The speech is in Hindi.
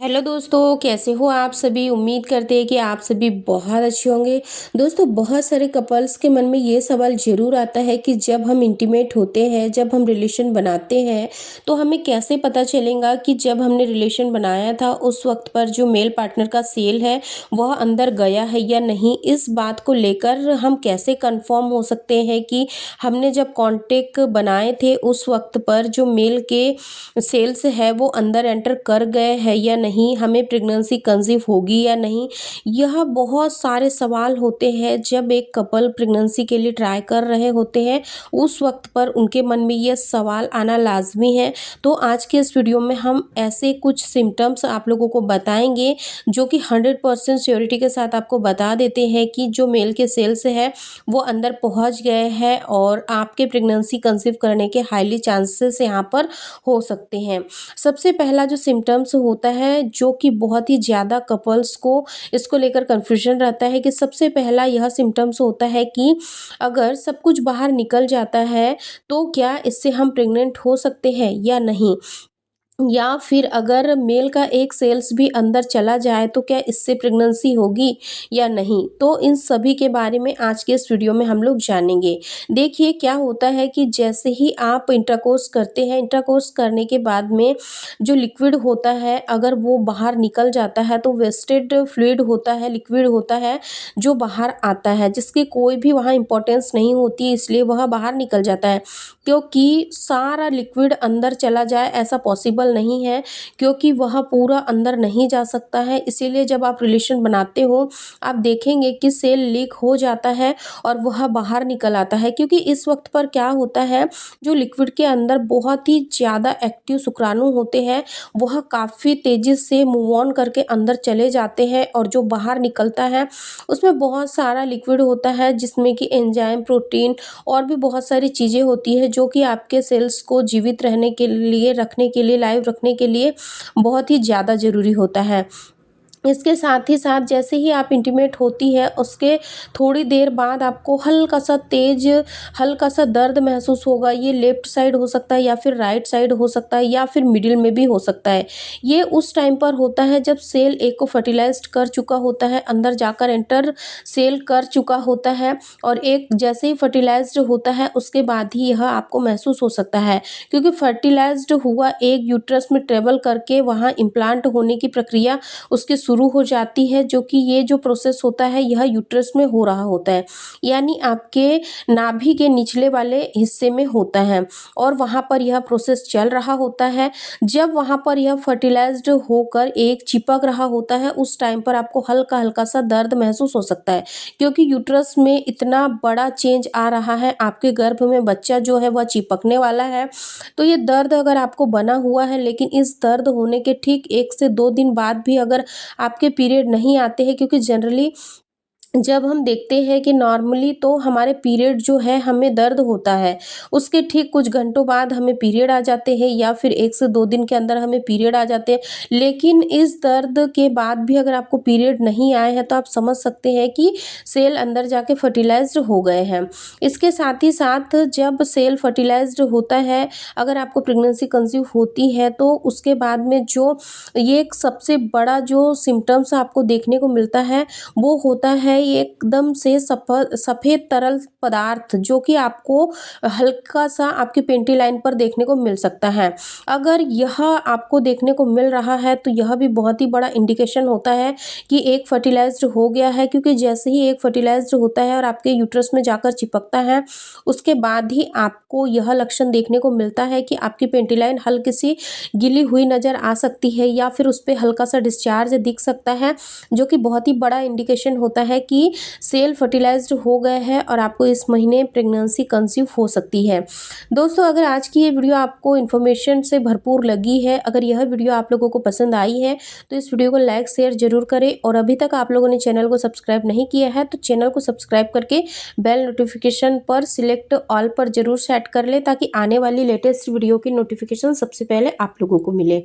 हेलो दोस्तों, कैसे हो आप सभी। उम्मीद करते हैं कि आप सभी बहुत अच्छे होंगे। दोस्तों, बहुत सारे कपल्स के मन में ये सवाल ज़रूर आता है कि जब हम इंटीमेट होते हैं, जब हम रिलेशन बनाते हैं, तो हमें कैसे पता चलेगा कि जब हमने रिलेशन बनाया था उस वक्त पर जो मेल पार्टनर का सेल है वह अंदर गया है या नहीं। इस बात को लेकर हम कैसे कंफर्म हो सकते हैं कि हमने जब कांटेक्ट बनाए थे उस वक्त पर जो मेल के सेल्स है वो अंदर एंटर कर गए हैं या नहीं, हमें प्रेगनेंसी कंसीव होगी या नहीं। यह बहुत सारे सवाल होते हैं जब एक कपल प्रेगनेंसी के लिए ट्राई कर रहे होते हैं, उस वक्त पर उनके मन में यह सवाल आना लाजमी है। तो आज के इस वीडियो में हम ऐसे कुछ सिम्टम्स आप लोगों को बताएंगे जो कि 100% श्योरिटी के साथ आपको बता देते हैं कि जो मेल के सेल्स है वो अंदर पहुंच गए हैं और आपके प्रेगनेंसी कंसीव करने के हाईली चांसेस यहाँ पर हो सकते हैं। सबसे पहला जो सिम्टम्स होता है जो कि बहुत ही ज़्यादा कपल्स को इसको लेकर कन्फ्यूजन रहता है कि सबसे पहला यह सिम्टम्स होता है कि अगर सब कुछ बाहर निकल जाता है तो क्या इससे हम प्रेग्नेंट हो सकते हैं या नहीं, या फिर अगर मेल का एक सेल्स भी अंदर चला जाए तो क्या इससे प्रेगनेंसी होगी या नहीं। तो इन सभी के बारे में आज के इस वीडियो में हम लोग जानेंगे। देखिए क्या होता है कि जैसे ही आप इंटरकोर्स करते हैं, इंटरकोर्स करने के बाद में जो लिक्विड होता है अगर वो बाहर निकल जाता है तो वेस्टेड फ्लूइड होता है, लिक्विड होता है जो बाहर आता है, जिसकी कोई भी वहाँ इंपॉर्टेंस नहीं होती, इसलिए वह बाहर निकल जाता है। क्योंकि सारा लिक्विड अंदर चला जाए ऐसा पॉसिबल नहीं है, क्योंकि वह पूरा अंदर नहीं जा सकता है। इसीलिए जब आप रिलेशन बनाते हो आप देखेंगे कि सेल लीक हो जाता है और वह बाहर निकल आता है, क्योंकि इस वक्त पर क्या होता है जो लिक्विड के अंदर बहुत ही ज़्यादा एक्टिव शुक्राणु होते हैं वह काफ़ी तेज़ी से मूव ऑन करके अंदर चले जाते हैं और जो बाहर निकलता है उसमें बहुत सारा लिक्विड होता है जिसमें कि एंजाइम, प्रोटीन और भी बहुत सारी चीज़ें होती है जो कि आपके सेल्स को जीवित रहने के लिए, रखने के लिए, लाइव रखने के लिए बहुत ही ज़्यादा ज़रूरी होता है। इसके साथ ही साथ जैसे ही आप इंटीमेट होती है उसके थोड़ी देर बाद आपको हल्का सा तेज, हल्का सा दर्द महसूस होगा। ये लेफ्ट साइड हो सकता है या फिर राइट साइड हो सकता है या फिर मिडिल में भी हो सकता है। ये उस टाइम पर होता है जब सेल एक को फर्टिलाइज्ड कर चुका होता है, अंदर जाकर एंटर सेल कर चुका होता है और एक जैसे ही फर्टिलाइज्ड होता है उसके बाद ही यह आपको महसूस हो सकता है, क्योंकि फर्टिलाइज्ड हुआ एक यूट्रस में ट्रेवल करके वहाँ इम्प्लांट होने की प्रक्रिया उसकी शुरू हो जाती है, जो कि ये जो प्रोसेस होता है यह यूट्रस में हो रहा होता है, यानी आपके नाभि के निचले वाले हिस्से में होता है और वहाँ पर यह प्रोसेस चल रहा होता है। जब वहाँ पर यह फर्टिलाइज्ड होकर एक चिपक रहा होता है उस टाइम पर आपको हल्का हल्का सा दर्द महसूस हो सकता है, क्योंकि यूट्रस में इतना बड़ा चेंज आ रहा है, आपके गर्भ में बच्चा जो है वह चिपकने वाला है। तो ये दर्द अगर आपको बना हुआ है, लेकिन इस दर्द होने के ठीक 1 से 2 दिन बाद भी अगर आपके पीरियड नहीं आते हैं, क्योंकि जनरली जब हम देखते हैं कि नॉर्मली तो हमारे पीरियड जो है हमें दर्द होता है, उसके ठीक कुछ घंटों बाद हमें पीरियड आ जाते हैं या फिर 1 से 2 दिन के अंदर हमें पीरियड आ जाते हैं। लेकिन इस दर्द के बाद भी अगर आपको पीरियड नहीं आए हैं तो आप समझ सकते हैं कि सेल अंदर जाके फर्टिलाइज़्ड हो गए हैं। इसके साथ ही साथ जब सेल फर्टिलाइज़्ड होता है, अगर आपको प्रेगनेंसी कंसीव होती है तो उसके बाद में जो ये एक सबसे बड़ा जो सिम्पटम्स आपको देखने को मिलता है वो होता है ये एकदम से सफ़ेद तरल पदार्थ जो कि आपको हल्का सा आपकी पेंटी लाइन पर देखने को मिल सकता है। अगर यह आपको देखने को मिल रहा है तो यह भी बहुत ही बड़ा इंडिकेशन होता है कि एक फर्टिलाइज्ड हो गया है, क्योंकि जैसे ही एक फर्टिलाइज्ड होता है और आपके यूट्रस में जाकर चिपकता है उसके बाद ही आपको यह लक्षण देखने को मिलता है कि आपकी पेंटी लाइन हल्की सी गिली हुई नज़र आ सकती है या फिर उस पे हल्का सा डिस्चार्ज दिख सकता है, जो कि बहुत ही बड़ा इंडिकेशन होता है कि सेल फर्टिलाइज्ड हो गए हैं और आपको इस महीने प्रेगनेंसी कंसीव हो सकती है। दोस्तों, अगर आज की ये वीडियो आपको इन्फॉर्मेशन से भरपूर लगी है, अगर यह वीडियो आप लोगों को पसंद आई है तो इस वीडियो को लाइक शेयर ज़रूर करें और अभी तक आप लोगों ने चैनल को सब्सक्राइब नहीं किया है तो चैनल को सब्सक्राइब करके बेल नोटिफिकेशन पर सिलेक्ट ऑल पर ज़रूर सेट कर लें, ताकि आने वाली लेटेस्ट वीडियो की नोटिफिकेशन सबसे पहले आप लोगों को मिले।